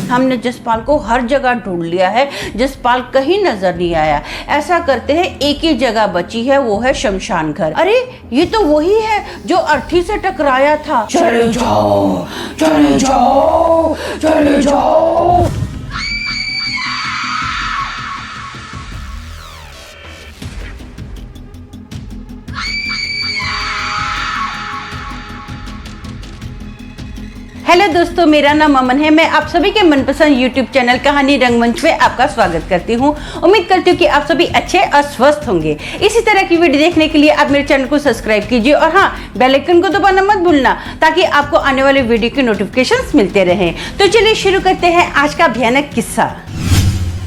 हमने जसपाल को हर जगह ढूंढ लिया है, जसपाल कहीं नजर नहीं आया। ऐसा करते हैं, एक ही जगह बची है, वो है शमशान घर। अरे ये तो वही है जो अर्थी से टकराया था। चले जाओ, चले जाओ, चले जाओ। हेलो दोस्तों, मेरा नाम अमन है। मैं आप सभी के मनपसंद YouTube चैनल कहानी रंगमंच में आपका स्वागत करती हूँ। उम्मीद करती हूँ कि आप सभी अच्छे और स्वस्थ होंगे। इसी तरह की वीडियो देखने के लिए आप मेरे चैनल को सब्सक्राइब कीजिए और हाँ, बेल आइकन को दबाना मत भूलना ताकि आपको आने वाले वीडियो के नोटिफिकेशंस मिलते रहें। तो चलिए शुरू करते हैं आज का भयानक किस्सा।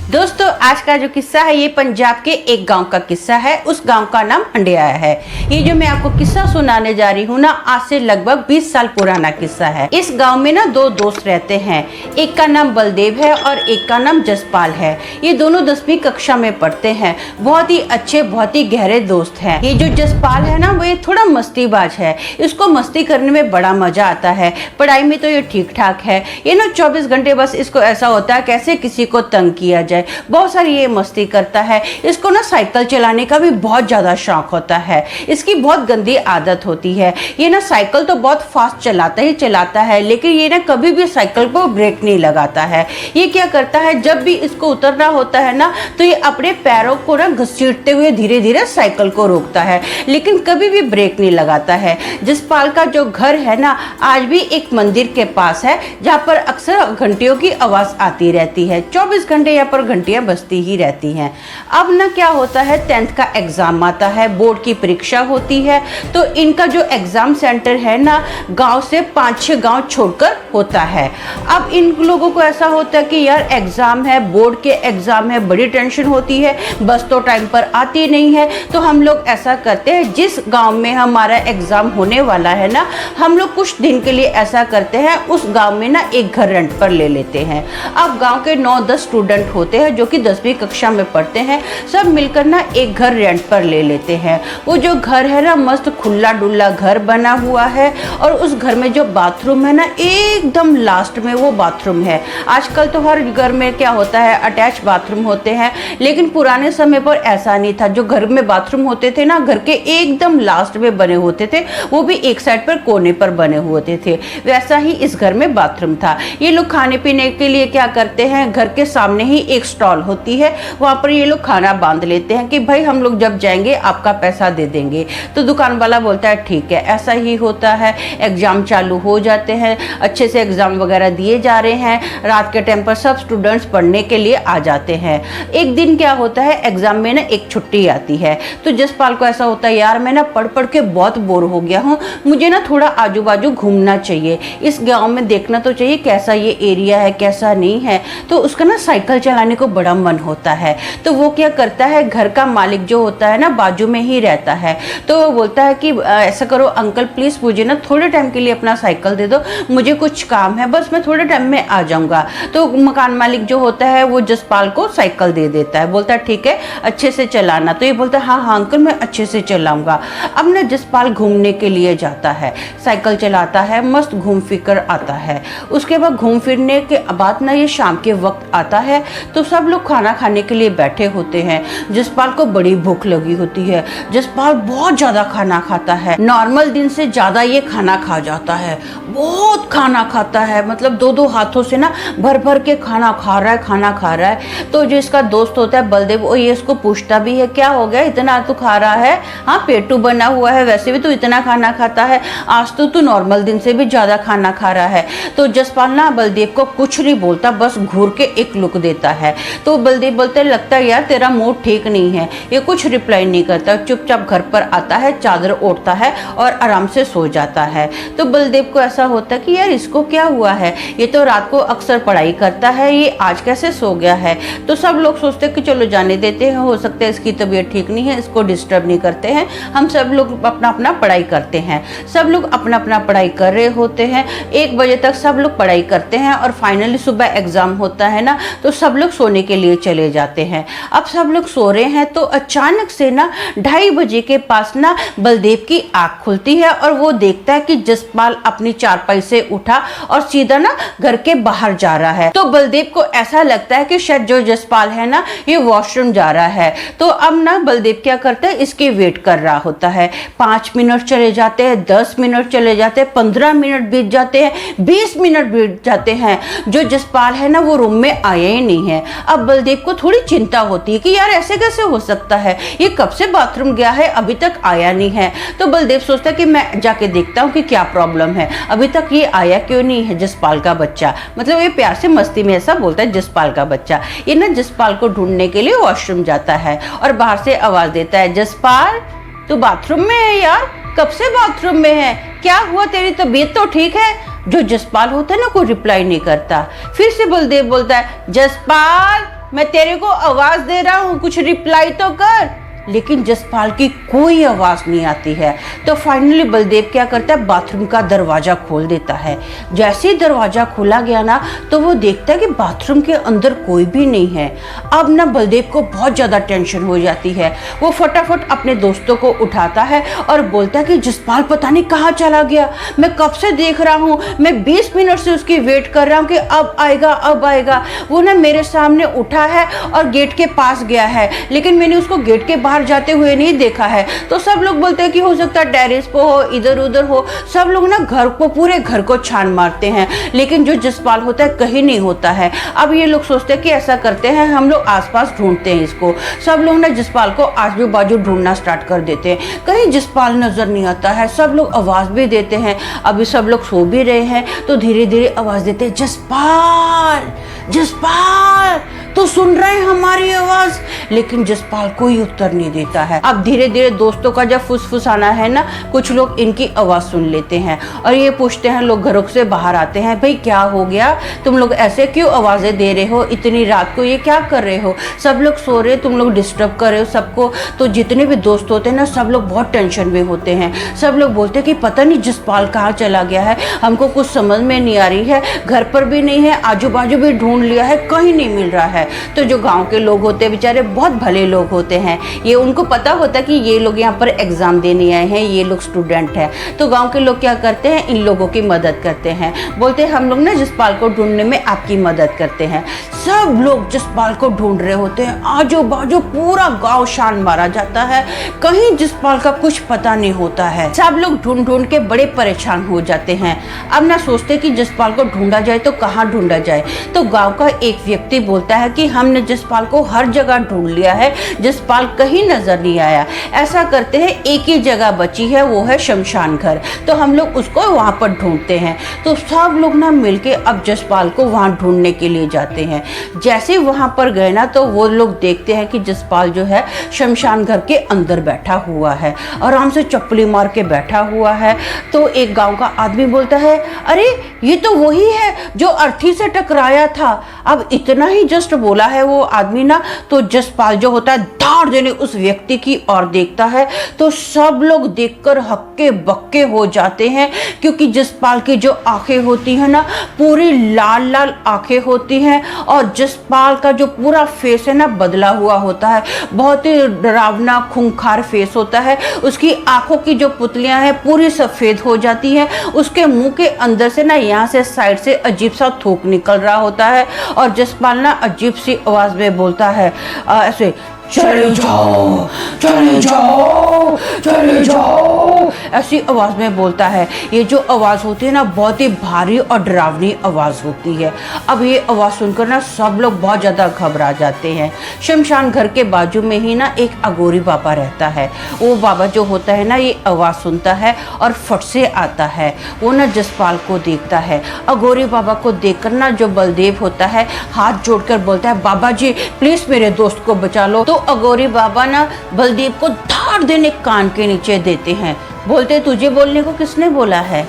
दोस्तों, आज का जो किस्सा है ये पंजाब के एक गांव का किस्सा है। उस गांव का नाम हंडिया है। ये जो मैं आपको किस्सा सुनाने जा रही हूँ ना, आज से लगभग 20 साल पुराना किस्सा है। इस गांव में ना दो दोस्त रहते हैं, एक का नाम बलदेव है और एक का नाम जसपाल है। ये दोनों 10वीं कक्षा में पढ़ते हैं। बहुत ही अच्छे, बहुत ही गहरे दोस्त हैं। ये जो जसपाल है ना, वो ये थोड़ा मस्तीबाज है। इसको मस्ती करने में बड़ा मजा आता है। पढ़ाई में तो ये ठीक ठाक है। ये ना 24 घंटे बस इसको ऐसा होता है कैसे किसी को तंग किया जाए। बहुत सारी ये मस्ती करता है। इसको ना साइकिल चलाने का भी बहुत ज्यादा शौक होता है। इसकी बहुत गंदी आदत होती है। ये ना साइकिल तो बहुत फास्ट चलाता है, लेकिन ये ना कभी भी साइकिल को ब्रेक नहीं लगाता है। ये क्या करता है, जब भी इसको उतरना होता है ना, तो ये अपने पैरों को ना घसीटते हुए धीरे धीरे साइकिल को रोकता है, लेकिन कभी भी ब्रेक नहीं लगाता है। जसपाल का जो घर है ना, आज भी एक मंदिर के पास है, जहाँ पर अक्सर घंटियों की आवाज आती रहती है। 24 घंटे यहाँ पर घंटियां बजती ही रहती हैं। अब ना क्या होता है, 10th का एग्जाम आता है, बोर्ड की परीक्षा होती है। तो इनका जो एग्जाम सेंटर है ना, गांव से 5-6 गांव छोड़कर होता है। अब इन लोगों को ऐसा होता है कि यार एग्जाम है, बोर्ड के एग्जाम है, बड़ी टेंशन होती है, बस तो टाइम पर आती नहीं है। तो हम लोग ऐसा करते हैं, जिस गांव में हमारा एग्जाम होने वाला है ना, हम लोग कुछ दिन के लिए ऐसा करते हैं, उस गांव में ना एक घर रेंट पर ले लेते हैं। अब गांव के 9-10 स्टूडेंट होते हैं जो कि 10वीं कक्षा में पढ़ते हैं। सब मिलकर ना एक घर रेंट पर ले लेते हैं। वो जो घर है ना, मस्त खुला डुल्ला घर बना हुआ है और उस घर में जो बाथरूम है ना, एकदम लास्ट में वो बाथरूम है। आजकल तो हर घर में क्या होता है, अटैच बाथरूम होते हैं, लेकिन पुराने समय पर ऐसा नहीं था। जो घर में बाथरूम होते थे ना, घर के एकदम लास्ट में बने होते थे, वो भी एक साइड पर कोने पर बने होते थे। वैसा ही इस घर में बाथरूम था। ये लोग खाने पीने के लिए क्या करते हैं, घर के सामने ही एक स्टॉल होती है, वहां पर ये लोग खाना बांध लेते हैं कि भाई हम लोग जब जाएंगे आपका पैसा दे देंगे। तो दुकान वाला बोलता है ठीक है। ऐसा ही होता है। एग्जाम चालू हो जाते हैं, अच्छे से एग्जाम वगैरह दिए जा रहे हैं। रात के टाइम पर सब स्टूडेंट्स पढ़ने के लिए आ जाते हैं। एक दिन क्या होता है, एग्जाम में ना एक छुट्टी आती है। तो जसपाल को ऐसा होता है, यार मैं ना पढ़ पढ़ के बहुत बोर हो गया हूँ, मुझे ना थोड़ा आजू बाजू घूमना चाहिए, इस गाँव में देखना तो चाहिए कैसा ये एरिया है, कैसा नहीं है। तो उसका ना साइकिल चलाने को बड़ा मन होता है। तो वो क्या करता है, घर का मालिक जो होता है ना, बाजू में ही रहता है। तो वो बोलता है कि ऐसा करो अंकल, प्लीज मुझे ना थोड़े टाइम के लिए अपना साइकिल दे दो, मुझे कुछ काम है, बस मैं थोड़े टाइम में आ जाऊंगा। तो मकान मालिक जो होता है वो जसपाल को साइकिल दे देता है, बोलता है ठीक है अच्छे से चलाना। तो ये बोलता है हाँ हाँ अंकल, मैं अच्छे से चलाऊंगा। अब ना जसपाल घूमने के लिए जाता है, साइकिल चलाता है, मस्त घूम फिर कर आता है। उसके बाद घूम फिरने के बाद ना ये शाम के वक्त आता है। तो सब लोग खाना खाने के लिए बैठे होते हैं। जसपाल को बड़ी भूख लगी होती है। जसपाल बहुत ज्यादा खाना खाता है, नॉर्मल दिन से ज्यादा ये खाना खा जाता है। बहुत खाना खाता है, मतलब 2-2 हाथों से ना भर भर के खाना खा रहा है। तो जो इसका दोस्त होता है बलदेव, वो ये इसको पूछता भी है क्या हो गया, इतना तू खा रहा है, हाँ पेटू बना हुआ है, वैसे भी तू इतना खाना खाता है, आज तो तू नॉर्मल दिन से भी ज्यादा खाना खा रहा है। तो जसपाल ना बलदेव को कुछ नहीं बोलता, बस घूर के एक लुक देता है। तो बलदेव बोलते लगता है यार तेरा मूड ठीक नहीं है। ये कुछ रिप्लाई नहीं करता, चुपचाप घर पर आता है, चादर ओढ़ता है और आराम से सो जाता है। तो बलदेव को ऐसा होता है कि यार इसको क्या हुआ है, ये तो रात को अक्सर पढ़ाई करता है, ये आज कैसे सो गया है। तो सब लोग सोचते हैं कि चलो जाने देते हैं, हो सकता है इसकी तबीयत ठीक नहीं है, इसको डिस्टर्ब नहीं करते हैं, हम सब लोग अपना अपना पढ़ाई करते हैं। सब लोग अपना अपना पढ़ाई कर रहे होते हैं। 1 बजे तक सब लोग पढ़ाई करते हैं और फाइनली सुबह एग्जाम होता है ना, तो सब लोग सोने के लिए चले जाते हैं। अब सब लोग सो रहे हैं तो अचानक से ना 2:30 बजे के पास ना बलदेव की आंख खुलती है और वो देखता है कि जसपाल अपनी चारपाई से उठा और सीधा ना घर के बाहर जा रहा है। तो बलदेव को ऐसा लगता है कि शायद जो जसपाल है ना ये वॉशरूम जा रहा है। तो अब ना बलदेव क्या करता है, इसकी वेट कर रहा होता है। 5 मिनट चले जाते हैं, 10 मिनट चले जाते हैं, 15 मिनट बीत जाते हैं, 20 मिनट बीत जाते हैं, जो जसपाल है ना वो रूम में आया ही नहीं है। अब बलदेव को थोड़ी चिंता होती है कि यार ऐसे कैसे हो सकता है, ये कब से बाथरूम गया है अभी तक आया नहीं है। तो बलदेव सोचता है कि मैं जाके देखता हूँ कि क्या प्रॉब्लम है, अभी तक ये आया क्यों नहीं है जसपाल का बच्चा। मतलब ये प्यार से मस्ती में ऐसा बोलता है जसपाल का बच्चा। ये ना जसपाल को ढूंढने के लिए वॉशरूम जाता है और बाहर से आवाज देता है, जसपाल तू बाथरूम में है यार, कब से बाथरूम में है, क्या हुआ, तेरी तबीयत तो ठीक है। जो जसपाल होता है ना कोई रिप्लाई नहीं करता। फिर से बलदेव बोलता है, जसपाल मैं तेरे को आवाज दे रहा हूँ, कुछ रिप्लाई तो कर। लेकिन जसपाल की कोई आवाज नहीं आती है। तो फाइनली बलदेव क्या करता है, बाथरूम का दरवाजा खोल देता है। जैसे ही दरवाजा खोला गया ना तो वो देखता है कि बाथरूम के अंदर कोई भी नहीं है। अब ना बलदेव को बहुत ज्यादा टेंशन हो जाती है। वो फटाफट अपने दोस्तों को उठाता है और बोलता है कि जसपाल पता नहीं कहाँ चला गया, मैं कब से देख रहा हूँ, मैं 20 मिनट से उसकी वेट कर रहा हूँ कि अब आएगा अब आएगा। वो ना मेरे सामने उठा है और गेट के पास गया है, लेकिन मैंने उसको गेट के बाहर जाते हुए नहीं देखा है। तो सब लोग बोलते हैं कि हो सकता है टेरेस पे हो, इधर उधर हो। सब लोग ना घर को, पूरे घर को छान मारते हैं, लेकिन जो जसपाल होता है कहीं नहीं होता है। अब ये लोग सोचते हैं कि ऐसा करते हैं, हम लोग आसपास ढूंढते हैं इसको। सब लोग ना जसपाल को आजू बाजू ढूंढना स्टार्ट कर देते हैं, कहीं जसपाल नजर नहीं आता है। सब लोग आवाज भी देते हैं, अभी सब लोग सो भी रहे हैं तो धीरे धीरे आवाज देते हैं, जसपाल जसपाल तो सुन रहे हैं हमारी आवाज। लेकिन जसपाल कोई उत्तर नहीं देता है। अब धीरे धीरे दोस्तों का जब फुसफुसाना है ना, कुछ लोग इनकी आवाज सुन लेते हैं और ये पूछते हैं, लोग घरों से बाहर आते हैं, भाई क्या हो गया, तुम लोग ऐसे क्यों आवाजें दे रहे हो, इतनी रात को ये क्या कर रहे हो, सब लोग सो रहे, तुम लोग डिस्टर्ब कर रहे हो सबको। तो जितने भी दोस्त होते हैं ना सब लोग बहुत टेंशन में होते हैं। सब लोग बोलते हैं कि पता नहीं जसपाल कहाँ चला गया है, हमको कुछ समझ में नहीं आ रही है, घर पर भी नहीं है, आजू बाजू भी ढूंढ लिया है, कहीं नहीं मिल रहा है। तो जो गांव के लोग होते हैं बेचारे बहुत भले लोग होते हैं, ये उनको पता होता है कि ये लोग यहाँ पर एग्जाम देने आए हैं, ये लोग स्टूडेंट हैं। तो गांव के लोग क्या करते हैं, इन लोगों की मदद करते हैं, बोलते हैं हम लोग ना जसपाल को ढूंढने में आपकी मदद करते हैं। सब लोग जसपाल को ढूंढ रहे होते हैं, आजू बाजू पूरा गाँव शान मारा जाता है, कहीं जसपाल का कुछ पता नहीं होता है। सब लोग ढूंढ ढूंढ के बड़े परेशान हो जाते हैं। अब ना सोचते कि जसपाल को ढूंढा जाए तो कहाँ ढूंढा जाए। तो गांव का एक व्यक्ति बोलता है कि हमने जसपाल को हर जगह ढूंढ लिया है, जसपाल कहीं नजर नहीं आया। ऐसा करते हैं, एक ही जगह बची है, वो है शमशान घर, तो हम लोग उसको वहां पर ढूंढते हैं। तो सब लोग ना मिलके अब जसपाल को वहां ढूंढने के लिए जाते हैं। जैसे वहां पर गए ना तो वो लोग देखते हैं कि जसपाल जो है शमशान घर के अंदर बैठा हुआ है, आराम से चप्पली मार के बैठा हुआ है। तो एक गांव का आदमी बोलता है, अरे ये तो वही है जो अर्थी से टकराया था। अब इतना ही जस्ट बोला है वो आदमी ना, तो जसपाल जो होता है धाड़ देने उस व्यक्ति की ओर देखता है। तो सब लोग देखकर हक्के बक्के हो जाते हैं, क्योंकि जसपाल की जो आंखें होती है ना पूरी लाल लाल आंखें होती हैं, और जसपाल का जो पूरा फेस है ना बदला हुआ होता है, बहुत ही डरावना खूंखार फेस होता है। उसकी आंखों की जो पुतलियां हैं पूरी सफेद हो जाती हैं, उसके मुंह के अंदर से ना यहाँ से साइड से अजीब सा थूक निकल रहा होता है, और जसपाल ना अजीब सी आवाज में बोलता है ऐसे, चले जाओ चले जाओ चले जाओ, ऐसी आवाज में बोलता है। ये जो आवाज होती है ना बहुत ही भारी और डरावनी आवाज होती है। अब ये आवाज सुनकर ना सब लोग बहुत ज्यादा घबरा जाते हैं। शमशान घर के बाजू में ही ना एक अगोरी बाबा रहता है। वो बाबा जो होता है ना ये आवाज सुनता है और फट से आता है। वो ना जसपाल को देखता है। अगोरी बाबा को देखकर ना जो बलदेव होता है हाथ जोड़कर बोलता है, बाबा जी प्लीज मेरे दोस्त को बचा लो। तो अगोरी बाबा ना बलदेव को धाड़ देने कान के नीचे देते हैं। बोलते तुझे बोलने को किसने बोला है,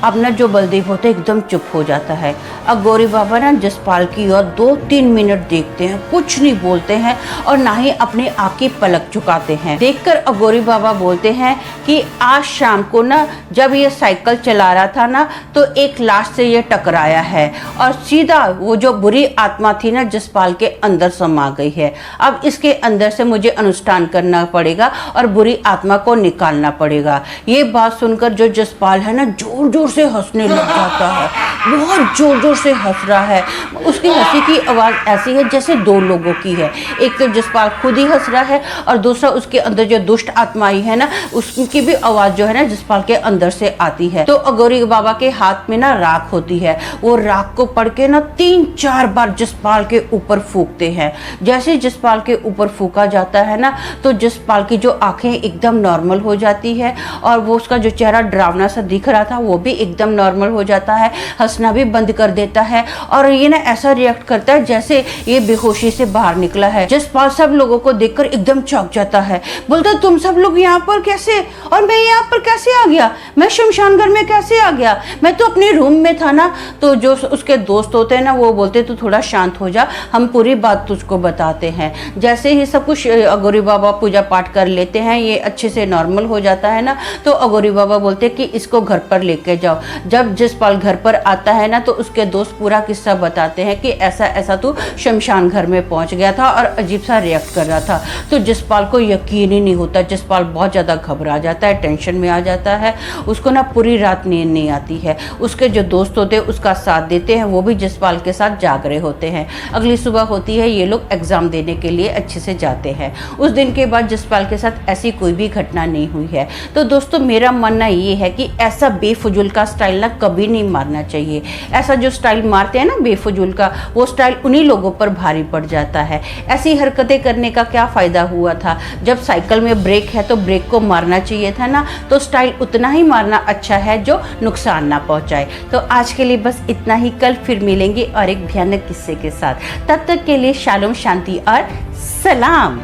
अब ना जो बलदेव होता है एकदम चुप हो जाता है। अब गौरी बाबा ना जसपाल की ओर 2-3 मिनट देखते हैं, कुछ नहीं बोलते हैं और ना ही अपनी आँख की पलक झुकाते हैं। देखकर अब गौरी बाबा बोलते हैं कि आज शाम को ना जब ये साइकिल चला रहा था ना तो एक लाश से ये टकराया है और सीधा वो जो बुरी आत्मा थी ना जसपाल के अंदर समा गई है। अब इसके अंदर से मुझे अनुष्ठान करना पड़ेगा और बुरी आत्मा को निकालना पड़ेगा। ये बात सुनकर जो जसपाल है ना जोर जोर से हंसने लग जाता है, बहुत जोर जोर से हंस रहा है। उसकी हंसी की आवाज़ ऐसी है जैसे दो लोगों की है, एक तो जसपाल खुद ही हंस रहा है और दूसरा उसके अंदर जो दुष्ट आत्माई है ना उसकी भी आवाज़ जो है ना जसपाल के अंदर से आती है। तो गौरी बाबा के हाथ में ना राख होती है, वो राख को पढ़ के ना 3-4 बार जसपाल के ऊपर फूंकते हैं। जैसे जसपाल के ऊपर फूंका जाता है ना तो जसपाल की जो आंखें एकदम नॉर्मल हो जाती है और वो उसका जो चेहरा डरावना सा दिख रहा था वो भी एकदम नॉर्मल हो जाता है, हंसना भी बंद कर देता है और ये ना ऐसा रिएक्ट करता है जैसे ये बेहोशी से बाहर निकला है। जसपाल सब लोगों को देखकर एकदम चौंक जाता है, बोलता तुम सब लोग यहाँ पर कैसे और मैं यहाँ पर कैसे आ गया, मैं शमशान घर में कैसे आ गया, मैं तो अपने रूम में था ना। तो जो उसके दोस्त होते हैं ना वो बोलते तू थोड़ा शांत हो जा, हम पूरी बात तुझको बताते हैं। जैसे ही सब कुछ गौरी बाबा पूजा पाठ कर लेते हैं, ये अच्छे से नॉर्मल हो जाता है ना तो गौरी बाबा बोलते हैं कि इसको घर पर लेके जाओ। जब जसपाल घर पर आता है ना तो उसके दोस्त पूरा किस्सा बताते हैं कि ऐसा ऐसा तू शमशान घर में पहुंच गया था और अजीब सा रिएक्ट कर रहा था। तो जसपाल को यकीन ही नहीं होता, जसपाल बहुत ज़्यादा घबरा जाता है, टेंशन में आ जाता है, उसको ना पूरी रात नींद नहीं आती है। उसके जो दोस्त होते हैं उसका साथ देते हैं, वो भी जसपाल के साथ जाग रहे होते हैं। अगली सुबह होती है, ये लोग एग्ज़ाम देने के लिए अच्छे से जाते हैं। उस दिन के बाद जसपाल के साथ ऐसी कोई भी घटना नहीं हुई है। तो दोस्तों मेरा मानना ये है कि ऐसा बेफजूल का स्टाइल ना कभी नहीं मारना चाहिए। ऐसा जो स्टाइल मारते हैं ना बेफजूल का, वो स्टाइल उन्हीं लोगों पर भारी पड़ जाता है। ऐसी हरकतें करने का क्या फ़ायदा हुआ था, जब साइकिल में ब्रेक है तो ब्रेक को मारना चाहिए था ना। तो स्टाइल उतना ही मारना अच्छा है जो नुकसान ना पहुंचाए। तो आज के लिए बस इतना ही, कल फिर मिलेंगे और एक भयानक किस्से के साथ। तब तक के लिए शालोम, शांति और सलाम।